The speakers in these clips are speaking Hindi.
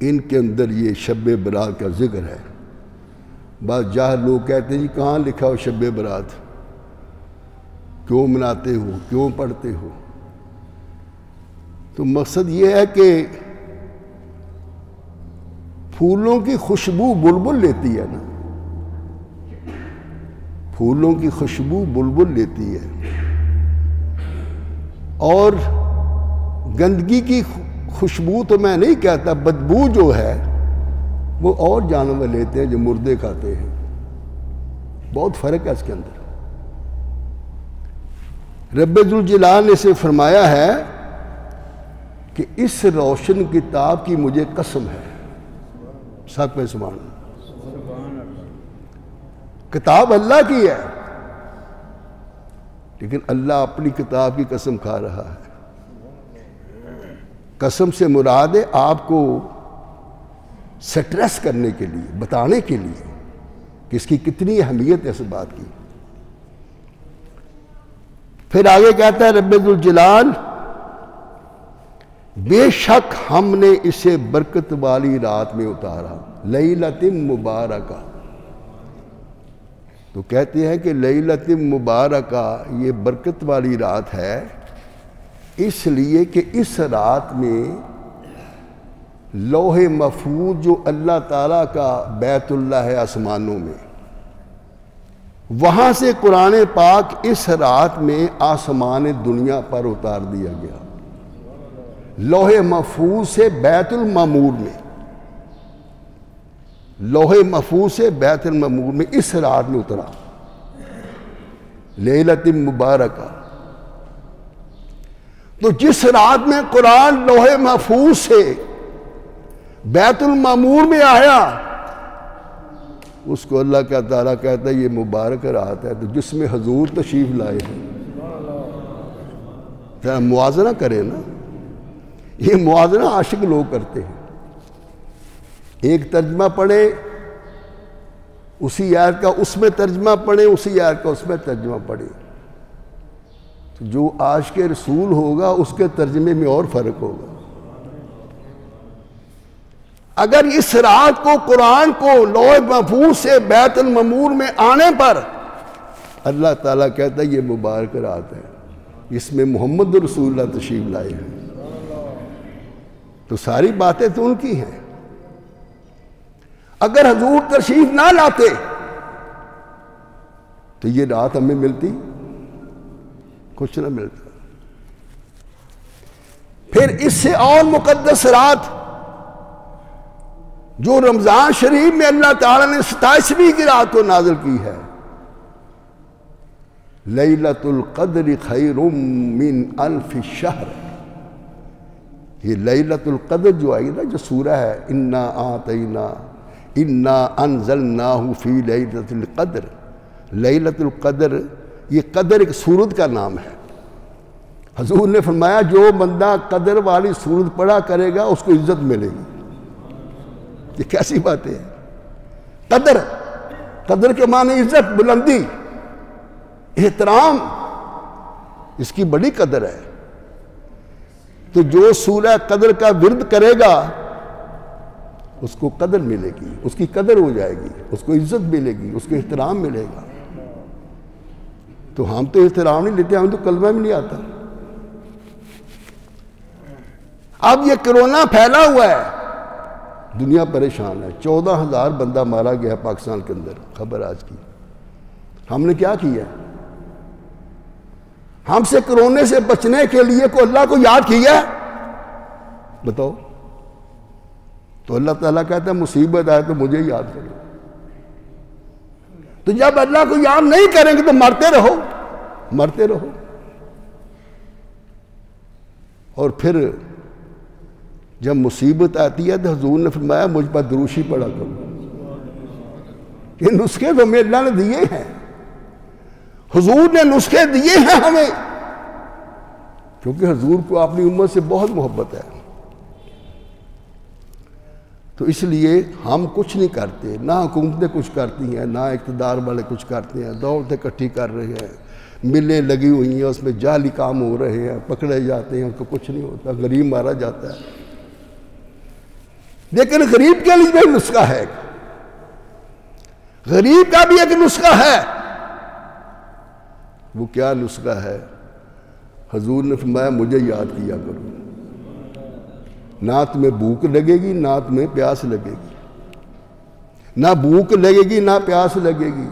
इनके अंदर ये शब बरात का जिक्र है। बस जहाँ लोग कहते हैं जी कहाँ लिखा हो शब बरात, क्यों मनाते हो, क्यों पढ़ते हो? तो मकसद ये है कि फूलों की खुशबू बुलबुल लेती है ना, फूलों की खुशबू बुलबुल लेती है, और गंदगी की खुशबू तो मैं नहीं कहता, बदबू जो है वो और जानवर लेते हैं जो मुर्दे खाते हैं। बहुत फर्क है इसके अंदर। रब्बुल जलाल ने से फरमाया है कि इस रोशन किताब की मुझे कसम है। सब पे सुभान अल्लाह। किताब अल्लाह की है, लेकिन अल्लाह अपनी किताब की कसम खा रहा है। कसम से मुराद है आपको स्ट्रेस करने के लिए, बताने के लिए कि इसकी कितनी अहमियत है इस बात की। फिर आगे कहता है रब्बुल जलाल, बेशक हमने इसे बरकत वाली रात में उतारा, लैलतिन मुबारका। तो कहते हैं कि लैलतिन मुबारका ये बरकत वाली रात है इसलिए कि इस रात में लोहे महफूज जो अल्लाह ताला का बैतुल्लाह है आसमानों में, वहाँ से कुरान पाक इस रात में आसमान दुनिया पर उतार दिया गया। लोहे महफूज से बैतुल मामूर में, लोहे महफूज से बैतुल मामूर में इस रात में उतरा, लैलतिन मुबारका। तो जिस रात में कुरान लोहे महफूज से बैतुल मामूर में आया, उसको अल्लाह का ताला कहता है ये मुबारक रात है। तो जिसमें हजूर तशरीफ लाए हैं, जरा मुआजना करें ना, ये मुआजना आशिक लोग करते हैं। एक तर्जमा पढ़े उसी आयत का उसमें तर्जमा पढ़े, उसी आयत का उसमें तर्जमा पढ़े, तो जो आशिक रसूल होगा उसके तर्जमे में और फर्क होगा। अगर इस रात को कुरान को लोहे महफूज से बैतुल मामूर में आने पर अल्लाह ताला कहता है ये मुबारक रात है, इसमें मोहम्मद रसूलुल्लाह तशरीफ लाए हैं। तो सारी बातें तो उनकी हैं। अगर हजूर तशरीफ ना लाते तो ये रात हमें मिलती कुछ ना मिलता। फिर इससे और मुकद्दस रात जो रमजान शरीफ में अल्लाह ताला ने 27वीं की रात को नाज़िल की है, लैलतुल क़द्र खैरुम मिन अल्फ शहर। ये लैलतुल क़द्र जो आई ना, जो सूरह है इन्ना अनज़लनाहु फी लैलतुल क़द्र। लैलतुल क़द्र ये कदर एक सूरत का नाम है। हजूर ने फरमाया जो बंदा कदर वाली सूरत पढ़ा करेगा उसको इज्जत मिलेगी। ये कैसी बात है? कदर, कदर के माने इज्जत, बुलंदी, एहतराम, इसकी बड़ी कदर है। तो जो सूरह कदर का विर्द करेगा उसको कदर मिलेगी, उसकी कदर हो जाएगी, उसको इज्जत मिलेगी, उसको एहतराम मिलेगा। तो हम तो एहतराम नहीं लेते, हमें तो कलमा भी नहीं आता। अब ये कोरोना फैला हुआ है, दुनिया परेशान है। 14,000 बंदा मारा गया पाकिस्तान के अंदर, खबर आज की। हमने क्या किया? हमसे कोरोना से बचने के लिए को अल्लाह को याद किया? बताओ। तो अल्लाह ताला कहता है मुसीबत आए तो मुझे याद करो। तो जब अल्लाह को याद नहीं करेंगे तो मरते रहो, मरते रहो। और फिर जब मुसीबत आती है तो हुजूर ने फरमाया मुझ पर दुरूशी पढ़ा करो। ये नुस्खे तो हमें अल्लाह ने दिए हैं, हुजूर ने नुस्खे दिए हैं हमें, क्योंकि हुजूर को अपनी उम्मत से बहुत मोहब्बत है। तो इसलिए हम कुछ नहीं करते, ना हुकूमतें कुछ करती हैं, ना इक़्तिदार वाले कुछ करते हैं। दौलतें इकट्ठी कर रहे हैं, मिलें लगी हुई हैं, उसमें जाली काम हो रहे हैं, पकड़े जाते हैं, उसको कुछ नहीं होता, गरीब मारा जाता है। लेकिन गरीब के लिए भी नुस्खा है, गरीब का भी एक नुस्खा है। वो क्या नुस्खा है? हजूर ने फरमाया मुझे याद किया करो, ना तुम्हें भूख लगेगी ना तुम्हें प्यास लगेगी, ना भूख लगेगी ना प्यास लगेगी,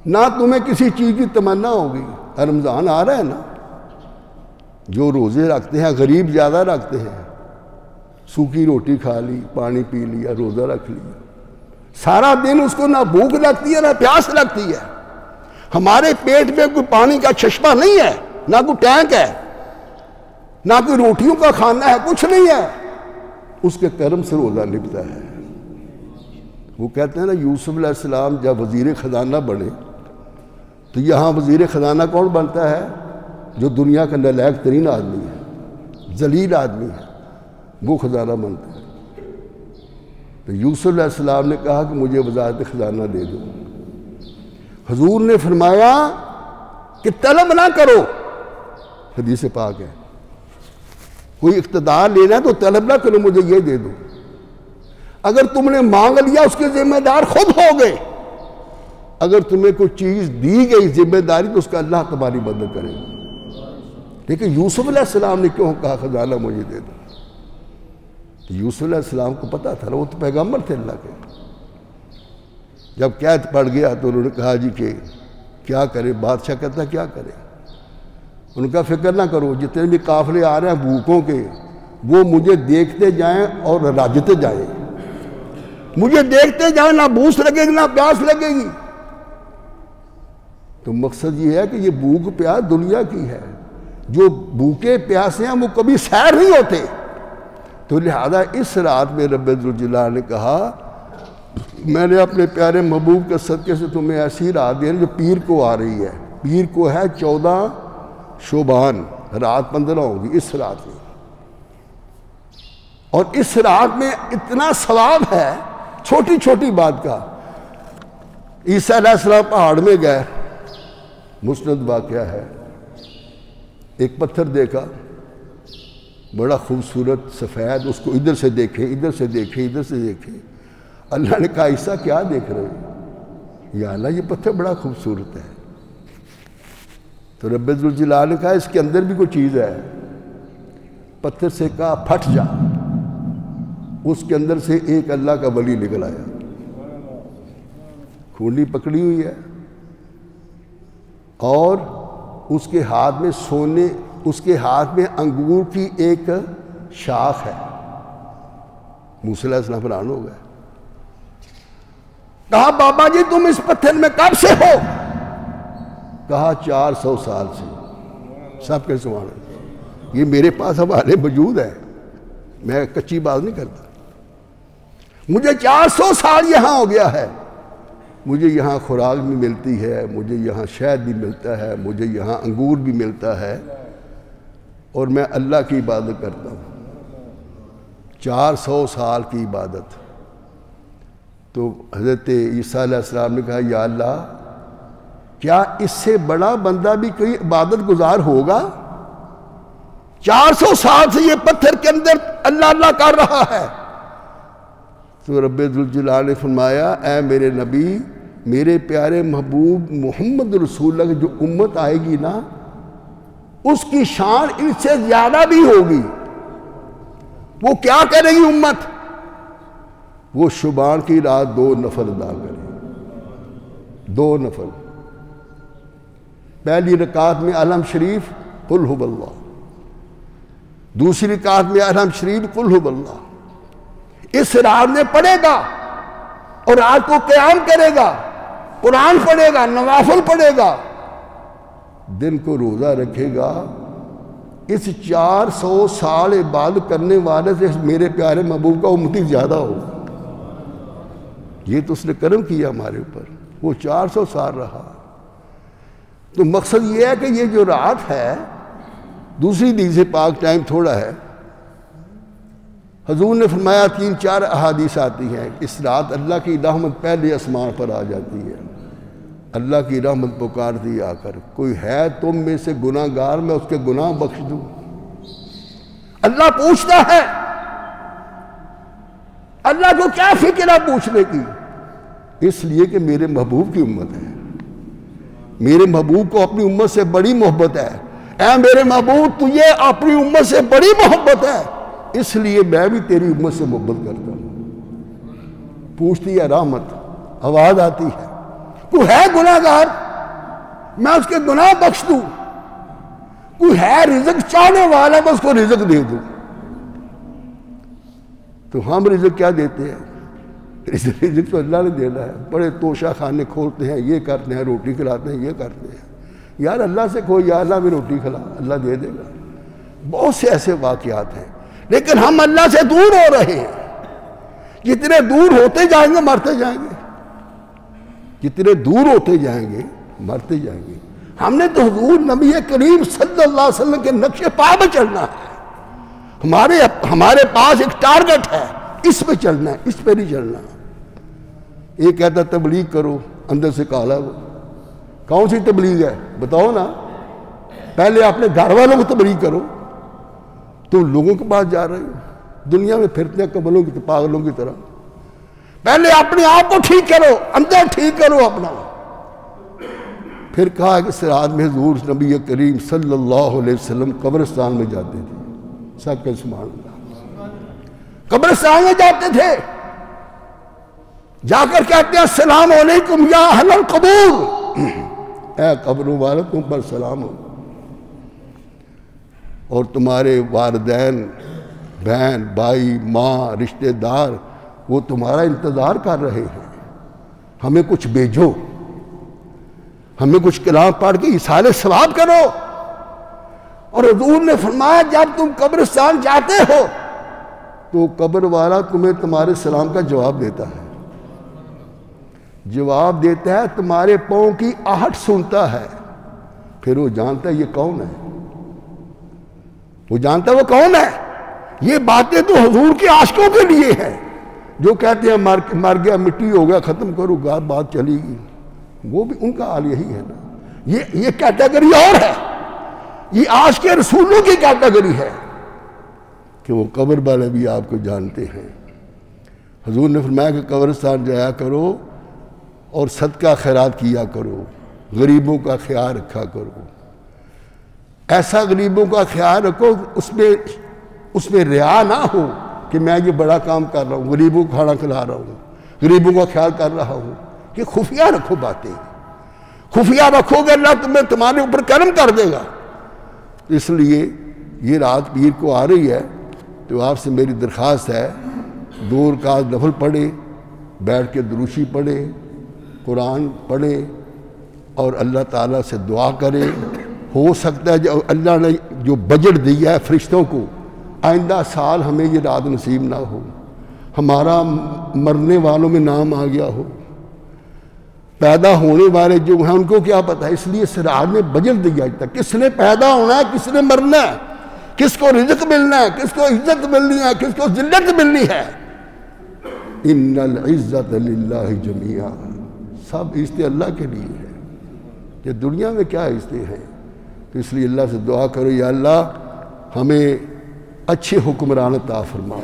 ना तुम्हें किसी चीज की तमन्ना होगी। रमजान आ रहा है ना, जो रोजे रखते हैं, गरीब ज्यादा रखते हैं, सूखी रोटी खा ली, पानी पी लिया, रोजा रख लिया, सारा दिन उसको ना भूख लगती है ना प्यास लगती है। हमारे पेट में कोई पानी का चश्मा नहीं है, ना कोई टैंक है, ना कोई रोटियों का खाना है, कुछ नहीं है, उसके कर्म से रोजा निभता है। वो कहते हैं ना, यूसुफ अलैहिस्सलाम जब वजीर खजाना बने तो यहाँ वजीर खजाना कौन बनता है? जो दुनिया का नालायक तरीन आदमी है, जलील आदमी है, वो खजाना बनता है। तो यूसुफ अलैहिस्सलाम ने कहा कि मुझे वजारत खजाना दे दो। हुजूर ने फरमाया कि तलब ना करो, हदीस पाक है, कोई इख्तिदार लेना है तो तलब ना करो, मुझे ये दे दो। अगर तुमने मांग लिया उसके जिम्मेदार खुद हो गए। अगर तुम्हें कोई चीज दी गई जिम्मेदारी तो उसका अल्लाह तुम्हारी मदद करेगा। लेकिन यूसुफ अलैहिस्सलाम ने क्यों कहा खजाना मुझे दे दो? तो यूसुफ अलैहिस्सलाम को पता था ना, वो तो पैगंबर थे अल्लाह के। जब कैद पड़ गया तो उन्होंने कहा जी कि क्या करे, बादशाह कहता क्या करे। उनका फिक्र ना करो, जितने भी काफिले आ रहे हैं भूखों के, वो मुझे देखते जाएं और राजते जाएं, मुझे देखते जाएं, ना भूख लगेगी ना प्यास लगेगी। तो मकसद ये है कि ये भूख प्यास दुनिया की है, जो भूखे प्यासे हैं वो कभी सैर नहीं होते। तो लिहाजा इस रात में रब्बे जुल जलाल ने कहा, मैंने अपने प्यारे महबूब के सदके से तुम्हें ऐसी रात दी जो पीर को आ रही है। पीर को है 14 शोबान, रात 15 होगी इस रात में। और इस रात में इतना सवाब है, छोटी छोटी बात का। ईसा अलैहिस्सलाम पहाड़ में गए, मुस्नद वाक़या है, एक पत्थर देखा बड़ा खूबसूरत सफ़ेद, उसको इधर से देखे इधर से देखे इधर से देखे। अल्लाह ने कहा ईसा क्या देख रहे हो? या अल्लाह ये पत्थर बड़ा खूबसूरत है। तो रब्बे जुल जलाल ने कहा इसके अंदर भी कोई चीज़ है। पत्थर से कहा फट जा। उसके अंदर से एक अल्लाह का वली निकल आया, खूंडी पकड़ी हुई है और उसके हाथ में सोने, उसके हाथ में अंगूर की एक शाख है। मूसा अलैहिस्सलाम हैरान हो गए, कहा बाबा जी तुम इस पत्थर में कब से हो? कहा 400 साल से। सब के सुभान अल्लाह, ये मेरे पास हवाले मौजूद है, मैं कच्ची बात नहीं करता। मुझे 400 साल यहां हो गया है, मुझे यहाँ खुराक भी मिलती है, मुझे यहाँ शहद भी मिलता है, मुझे यहाँ अंगूर भी मिलता है और मैं अल्लाह की इबादत करता हूँ। 400 साल की इबादत। तो हज़रत ईसा अलैहिस्सलाम ने कहा या अल्लाह, क्या इससे बड़ा बंदा भी कोई इबादत गुजार होगा? 400 साल से ये पत्थर के अंदर अल्लाह अल्लाह कर रहा है। तो रब्बे जुल जलाल ने फरमाया, ऐ मेरे नबी, मेरे प्यारे महबूब मोहम्मद रसूलुल्लाह की जो उम्मत आएगी ना, उसकी शान इनसे ज्यादा भी होगी। वो क्या करेगी उम्मत? वो शुबान की रात 2 नफल अदा करेगी। 2 नफल। पहली रकात में अलम शरीफ कुल हुवल्लाह, दूसरी रकात में अलम शरीफ कुल हुवल्लाह। इस रात में पढ़ेगा और रात को क़याम करेगा, कुरान पढ़ेगा, नवाफिल पढ़ेगा, दिन को रोजा रखेगा। इस 400 साल इबादत करने वाले से मेरे प्यारे महबूब का उम्मती ज्यादा हो। ये तो उसने कर्म किया हमारे ऊपर, वो 400 साल रहा। तो मकसद ये है कि ये जो रात है, दूसरी हदीस पाक टाइम थोड़ा है, हजूर ने फरमाया 3-4 अहादीस आती हैं, इस रात अल्लाह की रहमत पहले आसमान पर आ जाती है। अल्लाह की रहमत पुकारती आकर, कोई है तुम में से गुनाहगार, मैं उसके गुनाह बख्श दूं। अल्लाह पूछता है अल्लाह को क्या फिक्र है पूछने की? इसलिए कि मेरे महबूब की उम्मत है, मेरे महबूब को अपनी उम्मत से बड़ी मोहब्बत है। ऐ मेरे महबूब, तुझे अपनी उम्मत से बड़ी मोहब्बत है, इसलिए मैं भी तेरी उम्मत से मोहब्बत करता हूं। पूछती है रहमत, आवाज आती है, कोई है गुनाहगार, मैं उसके गुनाह बख्श दूं? कोई है रिज़्क चाहने वाला, मैं उसको रिज़्क दे दूं? तो हम रिज़्क क्या देते हैं? रिज़्क तो अल्लाह ने देना है। बड़े तोशा खाने खोलते हैं, ये करते हैं, रोटी खिलाते हैं, ये करते हैं। यार अल्लाह से कोई, या अल्लाह में रोटी खिला, अल्लाह दे देगा। बहुत से ऐसे वाक़यात हैं, लेकिन हम अल्लाह से दूर हो रहे हैं। जितने दूर होते जाएंगे मरते जाएंगे, जितने दूर होते जाएंगे मरते जाएंगे। हमने तो हुजूर नबी करीम सल्लल्लाहु अलैहि वसल्लम के नक्शे पा में चलना है। हमारे पास एक टारगेट है, इस पे चलना है, इस पे नहीं चलना। एक कहता तबलीग करो, अंदर से काला वो। कौन सी तबलीग है बताओ ना? पहले अपने घर वालों को तबलीग करो। तुम लोगों के पास जा रहे हो, दुनिया में फिरते हैं कमलों की, पागलों की तरह। पहले अपने आप को ठीक करो, अंदर ठीक करो अपना। फिर कहा कि सिरात में हुजूर नबी करीम सल्लल्लाहु अलैहि वसल्लम कब्रिस्तान में जाते थे। सब के सुभान अल्लाह, कब्रिस्तान में जाते थे, जाकर कहते हैं अस्सलाम अलैकुम या अहलल कबूर, ऐ कब्रों वाले तुम पर सलाम हो, और तुम्हारे वालिदैन, बहन, भाई, माँ, रिश्तेदार वो तुम्हारा इंतज़ार कर रहे हैं, हमें कुछ भेजो, हमें कुछ कलाम पढ़ के इसाले सवाब करो। और हुजूर ने फरमाया जब तुम कब्रिस्तान जाते हो तो कब्र वाला तुम्हें तुम्हारे सलाम का जवाब देता है, जवाब देता है, तुम्हारे पाँव की आहट सुनता है, फिर वो जानता है ये कौन है, वो जानता है वो कौन है। ये बातें तो हुजूर के आशिकों के लिए है, जो कहते हैं मर गया, मिट्टी हो गया, खत्म करो, बात चलेगी। वो भी उनका हाल यही है ना। ये कैटेगरी और है, ये आज के रसूलों की कैटेगरी है कि वो कब्र वाले भी आपको जानते हैं। हुजूर ने फरमाया कि कब्रिस्तान जाया करो और सदका खैरात किया करो, गरीबों का ख्याल रखा करो। ऐसा गरीबों का ख्याल रखो उसमें रिया ना हो कि मैं ये बड़ा काम कर रहा हूँ, गरीबों को खाना खिला रहा हूँ, गरीबों का ख्याल कर रहा हूँ। कि खुफिया रखो, बातें खुफिया रखोगे अल्लाह तुम्हारे ऊपर करम कर देगा। इसलिए ये रात पीर को आ रही है तो आपसे मेरी दरख्वास्त है, 2 रकात नफल पढ़े, बैठ के दुरूशी पढ़े, कुरान पढ़े और अल्लाह ताला से दुआ करें। हो सकता है जो अल्लाह ने जो बजट दिया है फरिश्तों को, आइंदा साल हमें ये रात नसीब ना हो, हमारा मरने वालों में नाम आ गया हो, पैदा होने वाले जो हैं उनको क्या पता है। इसलिए इस रात ने बजट दिया तक किसने पैदा होना है, किसने मरना है, किसको रिज़्क मिलना है, किसको इज्जत मिलनी है, किसको जिल्लत मिलनी है। इन्नल इज्जत लिल्लाहि जमीआ, सब इज्जतें अल्लाह के लिए है, ये दुनिया में क्या इज्जतें हैं। तो इसलिए अल्लाह से दुआ करो, या अल्लाह हमें अच्छे हुक्मरान अता फरमा,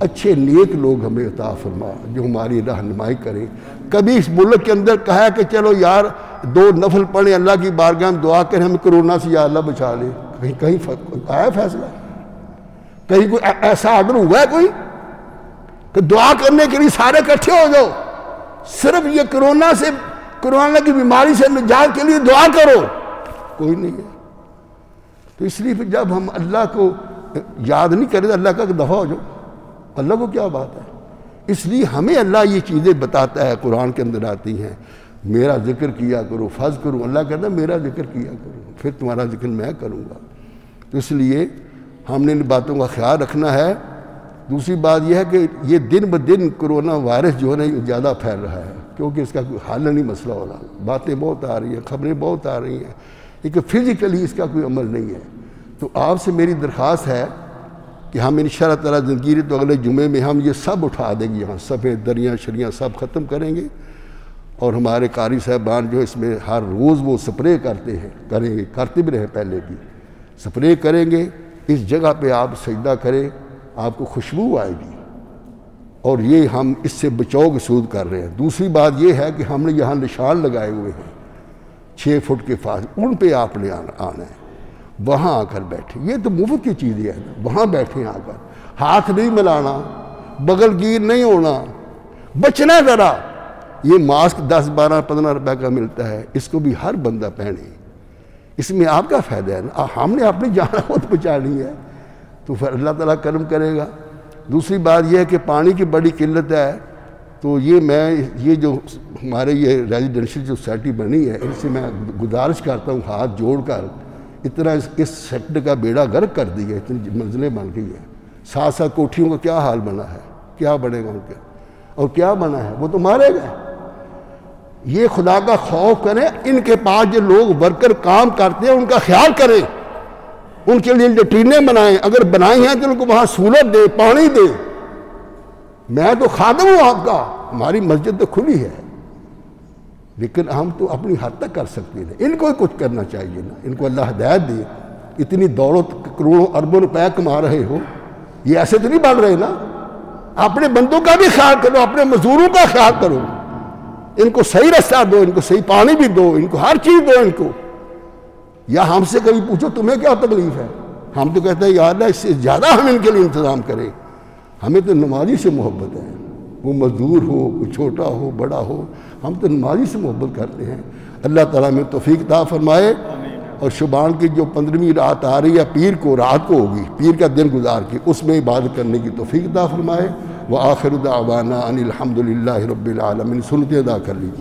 अच्छे नेक लोग हमें अता फरमा जो हमारी रहनुमाई करें। कभी इस मुल्क के अंदर कहा कि चलो यार 2 नफल पढ़े, अल्लाह की बारगाह में दुआ करें हमें कोरोना से या अल्लाह बचा ले, कहीं आया फैसला? कहीं कोई ऐसा आर्डर हुआ है कोई कि दुआ करने के लिए सारे इकट्ठे हो जाओ, सिर्फ ये कोरोना की बीमारी से निजात के लिए दुआ करो? कोई नहीं है। तो इसलिए फिर जब हम अल्लाह को याद नहीं करें तो अल्लाह का दफ़ा हो जाओ, अल्लाह को क्या बात है। इसलिए हमें अल्लाह ये चीज़ें बताता है, कुरान के अंदर आती हैं, मेरा जिक्र किया करो, फर्ज करो। अल्लाह कहता है मेरा जिक्र किया करो, फिर तुम्हारा जिक्र मैं करूँगा। तो इसलिए हमने इन बातों का ख्याल रखना है। दूसरी बात यह है कि ये दिन ब दिन कोरोना वायरस जो है ना ज़्यादा फैल रहा है, क्योंकि इसका कोई हल नहीं मसला हो रहा। बातें बहुत आ रही हैं, खबरें बहुत आ रही हैं, लेकिन फिज़िकली इसका कोई अमल नहीं है। तो आपसे मेरी दरख्वास्त है कि हम इंशाअल्लाह ताला ज़िंदगी तो अगले जुमे में हम ये सब उठा देंगे, यहाँ सफ़ेद दरियाँ शरियाँ सब ख़त्म करेंगे। और हमारे कारी साहबान जो इसमें हर रोज़ वो स्प्रे करते हैं, करेंगे, करते भी रहे, पहले भी स्प्रे करेंगे। इस जगह पे आप सजदा करें, आपको खुशबू आएगी, और ये हम इससे बचाव की सूद कर रहे हैं। दूसरी बात ये है कि हमने यहाँ निशान लगाए हुए हैं 6 फुट के फास, उन पे आपने आना है, वहाँ आकर बैठे। ये तो मुफ्त की चीज़ है ना, वहाँ बैठे आकर, हाथ नहीं मिलाना, बगल गिर नहीं होना, बचना ज़रा। ये मास्क 10, 12, 15 रुपए का मिलता है, इसको भी हर बंदा पहने, इसमें आपका फ़ायदा है ना। हमने अपनी जान खुद बचानी है तो फिर अल्लाह ताला करम करेगा। दूसरी बात यह है कि पानी की बड़ी किल्लत है, तो ये जो हमारे ये रेजिडेंशियल सोसाइटी बनी है, इनसे मैं गुजारिश करता हूँ हाथ जोड़कर, इतना इस सेक्टर का बेड़ा गर्क कर दिया, इतनी मंजिलें बन गई है। साथ साथ कोठियों का क्या हाल बना है, क्या बनेगा उनका, और क्या बना है, वो तो मारे गए। ये खुदा का खौफ करें, इनके पास जो लोग वर्कर काम करते हैं उनका ख्याल करें, उनके लिए लेट्रीनें बनाएं, अगर बनाई हैं तो उनको वहाँ सहूलत दे, पानी दे। मैं तो खादम हूँ आपका, हमारी मस्जिद तो खुली है, लेकिन हम तो अपनी हद तक कर सकते हैं। इनको ही कुछ करना चाहिए ना, इनको अल्लाह हिदायत दे। इतनी दौलत, करोड़ों अरबों रुपए कमा रहे हो, ये ऐसे तो नहीं बढ़ रहे ना। अपने बंदों का भी ख्याल करो, अपने मजदूरों का ख्याल करो, इनको सही रास्ता दो, इनको सही पानी भी दो, इनको हर चीज़ दो इनको। या हमसे कभी पूछो तुम्हें क्या तकलीफ है, हम तो कहते हैं यार ना इससे ज़्यादा हम इनके लिए इंतज़ाम करें। हमें तो नमाजी से मोहब्बत है, वो मजदूर हो, कोई छोटा हो, बड़ा हो, हम तो नमाजी से मोहब्बत करते हैं। अल्लाह ताला में तौफीक अता फरमाए। और शुबान की जो 15वीं रात आ रही है, पीर को रात को होगी, पीर का दिन गुजार के उसमें इबादत करने की तौफीक अता फरमाए। व आखिर दावाना अनिल हम्दुलिल्लाहि रब्बिल आलमीन। सुनते अदा कर लीजिए।